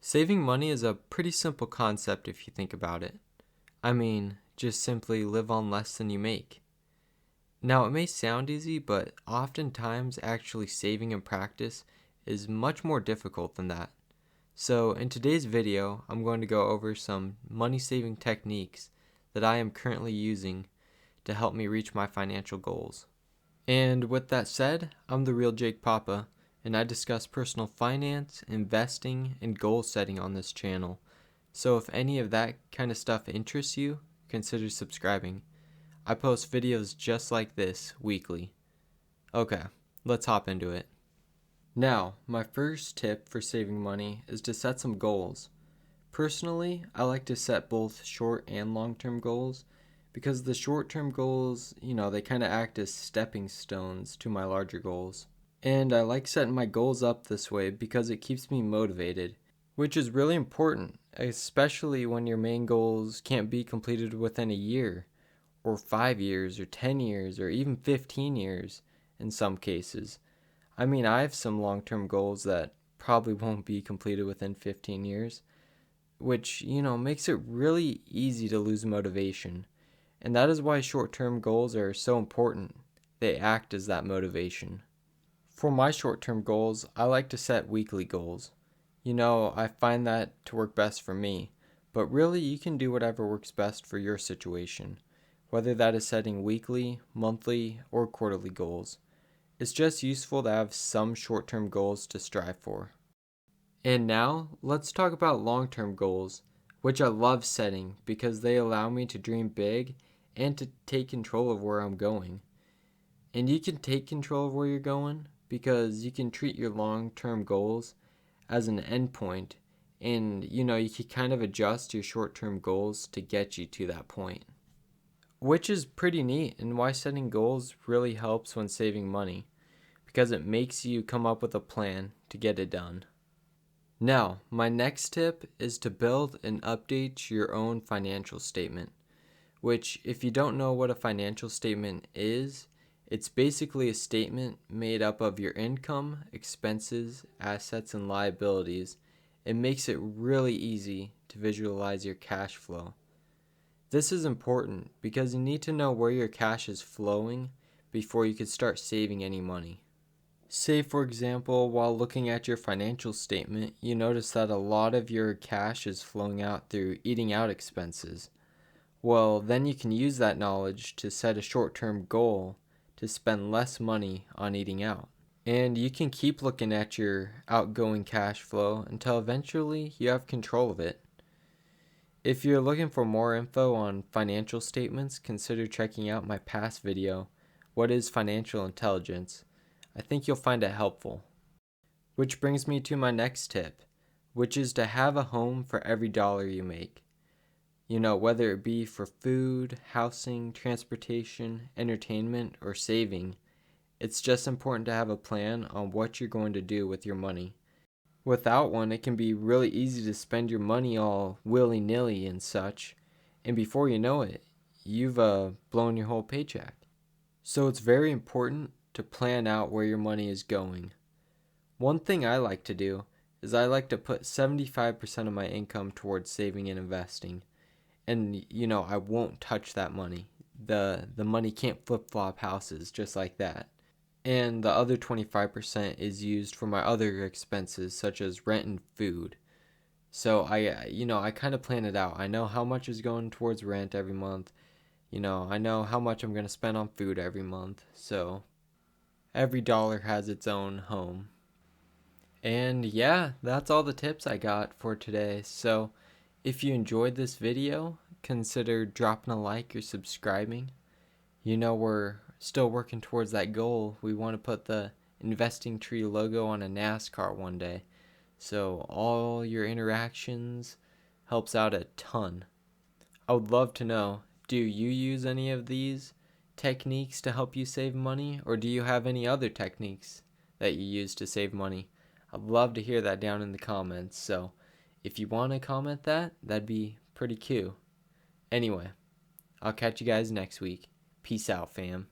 Saving money is a pretty simple concept if you think about it. I mean, just simply live on less than you make. Now, it may sound easy, but oftentimes actually saving in practice is much more difficult than that. So, in today's video, I'm going to go over some money saving techniques that I am currently using to help me reach my financial goals. And with that said, I'm the real Jake Papa, and I discuss personal finance, investing, and goal setting on this channel. So if any of that kind of stuff interests you, consider subscribing. I post videos just like this weekly. Okay, let's hop into it. Now, my first tip for saving money is to set some goals. Personally, I like to set both short and long-term goals because the short-term goals, they kind of act as stepping stones to my larger goals. And I like setting my goals up this way because it keeps me motivated, which is really important, especially when your main goals can't be completed within a year, or 5 years, or 10 years, or even 15 years in some cases. I mean, I have some long-term goals that probably won't be completed within 15 years, which, makes it really easy to lose motivation. And that is why short-term goals are so important. They act as that motivation. For my short-term goals, I like to set weekly goals. I find that to work best for me, but really you can do whatever works best for your situation, whether that is setting weekly, monthly, or quarterly goals. It's just useful to have some short-term goals to strive for. And now, let's talk about long-term goals, which I love setting because they allow me to dream big and to take control of where I'm going. And you can take control of where you're going because you can treat your long-term goals as an endpoint, and you can kind of adjust your short-term goals to get you to that point, which is pretty neat and why setting goals really helps when saving money because it makes you come up with a plan to get it done. Now, my next tip is to build and update your own financial statement, which, if you don't know what a financial statement is, it's basically a statement made up of your income, expenses, assets, and liabilities. It makes it really easy to visualize your cash flow. This is important because you need to know where your cash is flowing before you can start saving any money. Say, for example, while looking at your financial statement, you notice that a lot of your cash is flowing out through eating out expenses. Well, then you can use that knowledge to set a short-term goal to spend less money on eating out. And you can keep looking at your outgoing cash flow until eventually you have control of it. If you're looking for more info on financial statements, consider checking out my past video, What is Financial Intelligence? I think you'll find it helpful. Which brings me to my next tip, which is to have a home for every dollar you make. Whether it be for food, housing, transportation, entertainment, or saving, it's just important to have a plan on what you're going to do with your money. Without one, it can be really easy to spend your money all willy-nilly and such, and before you know it, you've blown your whole paycheck. So it's very important to plan out where your money is going. One thing I like to do is I like to put 75% of my income towards saving and investing. And I won't touch that money. The money can't flip-flop houses just like that. And the other 25% is used for my other expenses such as rent and food. So I kind of plan it out. I know how much is going towards rent every month. I know how much I'm going to spend on food every month. So every dollar has its own home. And yeah, that's all the tips I got for today. So if you enjoyed this video, consider dropping a like or subscribing. We're still working towards that goal. We want to put the Investing Tree logo on a NASCAR one day. So all your interactions helps out a ton. I would love to know, do you use any of these techniques to help you save money? Or do you have any other techniques that you use to save money? I'd love to hear that down in the comments. So if you want to comment that, that'd be pretty cool. Anyway, I'll catch you guys next week. Peace out, fam.